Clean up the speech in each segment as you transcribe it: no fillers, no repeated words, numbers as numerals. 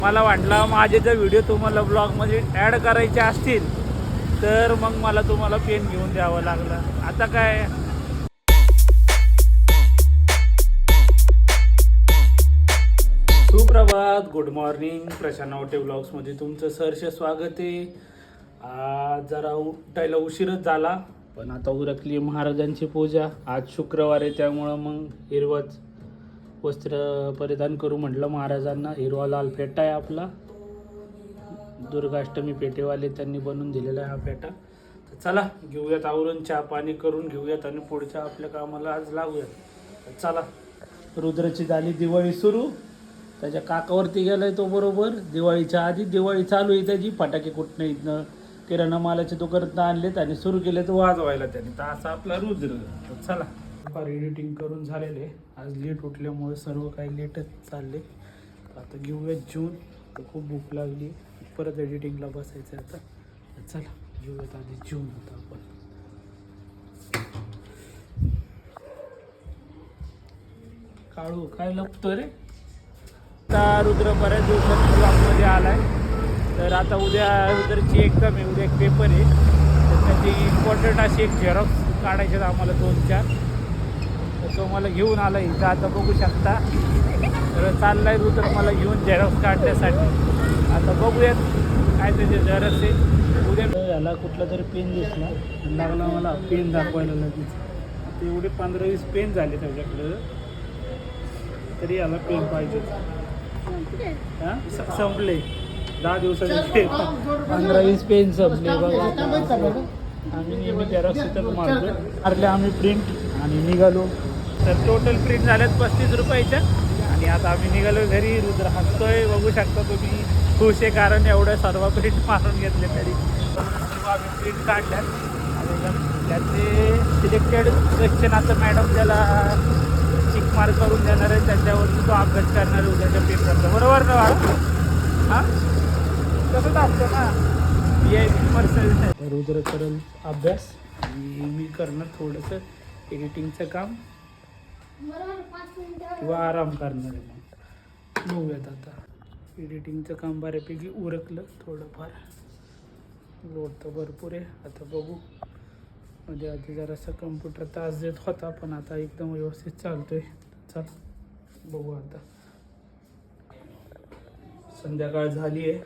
मला वाटलं माझे जर व्हिडिओ तुम्हाला ब्लॉगमध्ये ॲड करायचे असतील तर मग मला तुम्हाला पेन घेऊन द्यावं लागलं. आता काय सुप्रभात, गुड मॉर्निंग. प्रशांत आवटे ब्लॉग्समध्ये तुमचं सहर्ष स्वागत आहे. जरा उठायला उशीरच झाला, पण आता उरकली महाराजांची पूजा. आज शुक्रवार आहे, त्यामुळं मग हिरवंच वस्त्र परिधान करू म्हटलं महाराजांना. हिरवा लाल फेटा आहे आपला, दुर्गाष्टमी पेटेवाले त्यांनी बनवून दिलेला आहे हा फेटा. तर चला घेऊयात आवरून, चहा पाणी करून घेऊयात आणि पुढच्या आपल्या कामाला आज लागूयात. चला, रुद्रची झाली दिवाळी सुरू. त्याच्या काकावरती गेलाय तो बरोबर दिवाळीच्या आधी. दिवाळी चालू आहे त्याची, फटाके कुठनं इथनं किराणा मालाचे दुकानात आणलेत आणि सुरू केले तर वाजवायला त्याने. तर असा आपला रुद्र. तर चला, फार एडिटिंग करून झालेले. आज लेट उठल्यामुळे सर्व काही लेटच चालले. आता घेऊयात जेवून. तर खूप भूक लागली, परत एडिटिंगला बसायचं आता. तर चला घेऊयात आधी जेवून. आता आपण काळू काय लपतो रे. आता रुद्र बऱ्याच दिवसात ब्लॉगमध्ये आलाय. तर आता उद्या रुद्रची एक्झाम आहे, उद्या एक पेपर आहे. तर त्याची इम्पॉर्टंट अशी एक झेरॉक्स काढायचे आम्हाला 2-4. तर तो मला घेऊन आला इथं. आता बघू शकता. तर चाललाय रुद्र मला घेऊन झेरॉक्स काढण्यासाठी. आता बघूयात काय त्याचे झेरॉक्स आहे. उद्या याला कुठला तरी पेन दिसला, लागला मला पेन दाखवायला लगेच. आता एवढे 15-20 पेन झाले त्याच्याकडं, तरी याला पेन पाहिजे. हां संपले 10 दिवसाचे 15-20 पेन संपले बघा. आम्ही नेहमी झेरॉक्स इथं मारले आम्ही प्रिंट आणि निघालो. तर टोटल प्रिंट झाल्यात 35 रुपयाच्या. आणि आता आम्ही निघालो घरी. रुद्र हसतोय, बघू शकता तुम्ही. खुश आहे कारण एवढ्या सर्व प्रिंट मारून घेतले तरी. आम्ही प्रिंट काढल्यात आणि त्याचे सिलेक्टेड क्वेश्चन आता मॅडम त्याला चिक मार्क करून देणार आहे, त्याच्यावरती तो अभ्यास करणार आहे उद्याच्या पेपरचा. बरोबर ना बाळा? हां तसंच असतं ना, VIP पर्सन. रुद्र करेल अभ्यास आणि मी करणार थोडंसं एडिटिंगचं काम किंवा आराम करणार आहे. मग बघूयात. आता एडिटिंगचं काम बऱ्यापैकी उरकलं, थोडंफार लोड तर भरपूर आहे. आता बघू. मध्ये आधी जरासा कम्प्युटर त्रास देत होता, पण आता एकदम व्यवस्थित चालतोय. चल बघू. आता संध्याकाळ झाली आहे.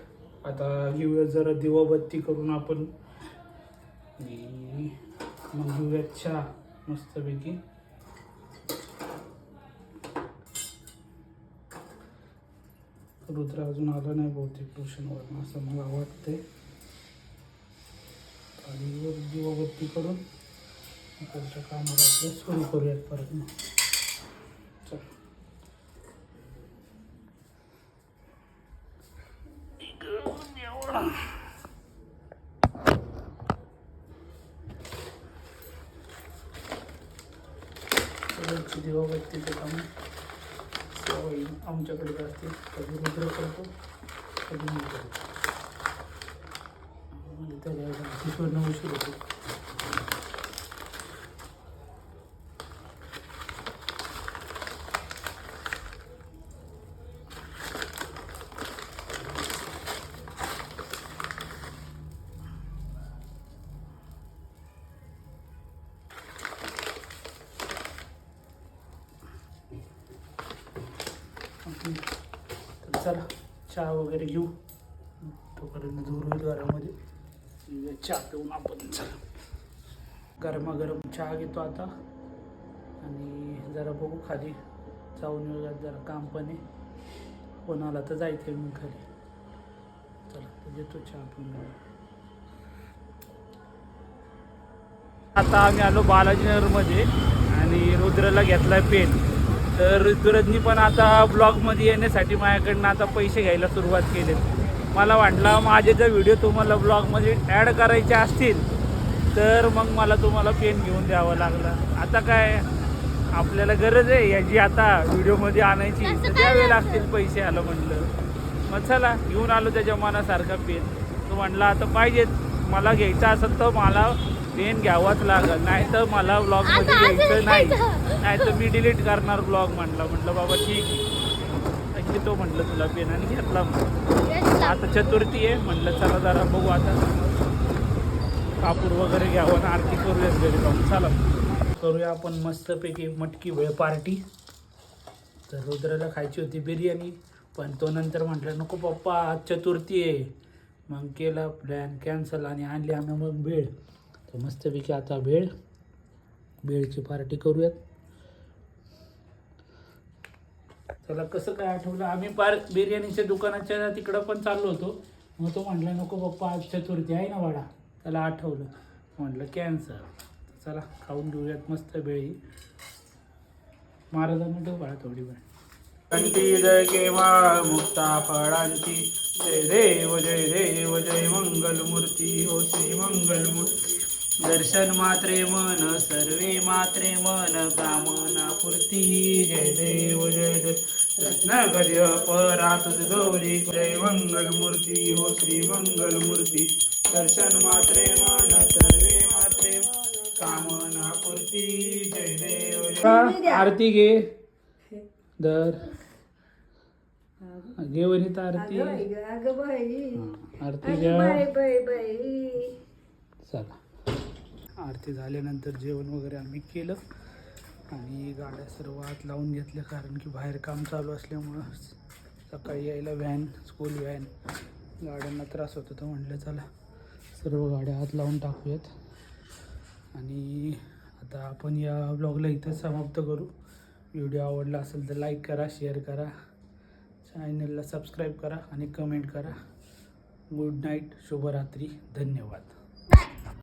आता घेऊयात जरा दिवाबत्ती करून आपण. मग घेऊयात चहा मस्तपैकी. रुद्र अजून आला नाही बहुतेक ट्युशनवरून, असं मला वाटतंय. आणि दिवाबत्ती करून इकडच्या कामाला आपलं सुरू करूयात परत. मग चल दिवाबत्तीचं काम सवय आमच्याकडे असते. कधी रुद्र करतो, कधी मी करतो. म्हणजे त्याला शिकवणं उशीर होतो. तर चला चहा वगैरे घेऊ. तोपर्यंत दूर होईल घरामध्ये. चहा पिऊन आपण चला गरमागरम चहा घेतो आता. आणि जरा बघू खाली जाऊन येऊयात, जरा काम पण आहे. कोणाला तर जायचं आहे मग खाली. चला तर घेतो चहा पिऊन. आता आम्ही आलो बालाजीनगरमध्ये आणि रुद्रला घेतला पेन. तर रुद्रजनी पण आता ब्लॉगमध्ये येण्यासाठी माझ्याकडनं आता पैसे घ्यायला सुरुवात केली. मला वाटलं माझे जर व्हिडिओ तुम्हाला ब्लॉगमध्ये ॲड करायचे असतील तर मग मला तुम्हाला पेन घेऊन द्यावं लागलं. आता काय आपल्याला गरज आहे याची आता व्हिडिओमध्ये आणायची, तर द्यावे लागतील पैसे. आलं म्हटलं मग चला घेऊन आलो त्याच्या मनासारखा पेन. तो म्हटला आता पाहिजेत, मला घ्यायचा असेल तर मला पेन घ्यावाच लागेल, नाही तर मला ब्लॉगमध्ये घ्यायचं नाही, नाही तर मी डिलीट करणार ब्लॉग. म्हटलं बाबा ठीक आहे. पितो म्हटलं तुला पेन आणि घेतला मग. आता चतुर्थी आहे म्हटलं चला जरा बघू आता कापूर वगैरे घ्यावं आणि आरती करूयात घरी जाऊन. चला करूया आपण मस्तपैकी मटकी भेळ पार्टी. तर रुद्राला खायची होती बिर्याणी पण तो नंतर म्हटलं नको पप्पा आज चतुर्थी आहे. मग केला प्लॅन कॅन्सल आणि आणली आम्ही मग भेळ. तर मस्तपैकी आता भेळची पार्टी करूयात. त्याला कसं काय आठवलं आम्ही बिर्याणीच्या दुकानाच्या तिकडं पण चाललो होतो. मग तो म्हटला नको पप्पा आज चतुर्थी आहे ना वाडा. त्याला आठवलं म्हटलं कॅन्सल. चला खाऊन घेऊयात मस्त भेळी. महाराजांना ठेव बाळा थोडी वेळ. कंठी जय केव्हा मुक्ता फळांची जय देव जय मंगलमूर्ती हो श्री मंगलमूर्ती. दर्शन मात्रे मन सर्वे मात्रे मन कामना पूर्ती जय देव रत्न गज परात गौरी जय मंगलमूर्ती हो श्री मंगलमूर्ती. दर्शन मात्रे मन सर्वे मात्रे कामना पूर्ती जय देव. आरती घे दर घे वनिता आरती. आरती घ्या. चला आरती झाल्यानंतर जेवण वगैरे आम्ही केलं आणि गाड्या सर्व आत लावून घेतल्या कारण की बाहेर काम चालू असल्यामुळं सकाळी यायला व्हॅन स्कूल व्हॅन गाड्यांना त्रास होत होता. म्हटलं चला सर्व गाड्या आत लावून टाकूयात. आणि आता आपण या ब्लॉगला इथं समाप्त करू. व्हिडिओ आवडला असेल तर लाईक करा, शेअर करा, चॅनलला सबस्क्राईब करा आणि कमेंट करा. गुड नाईट, शुभरात्री, धन्यवाद.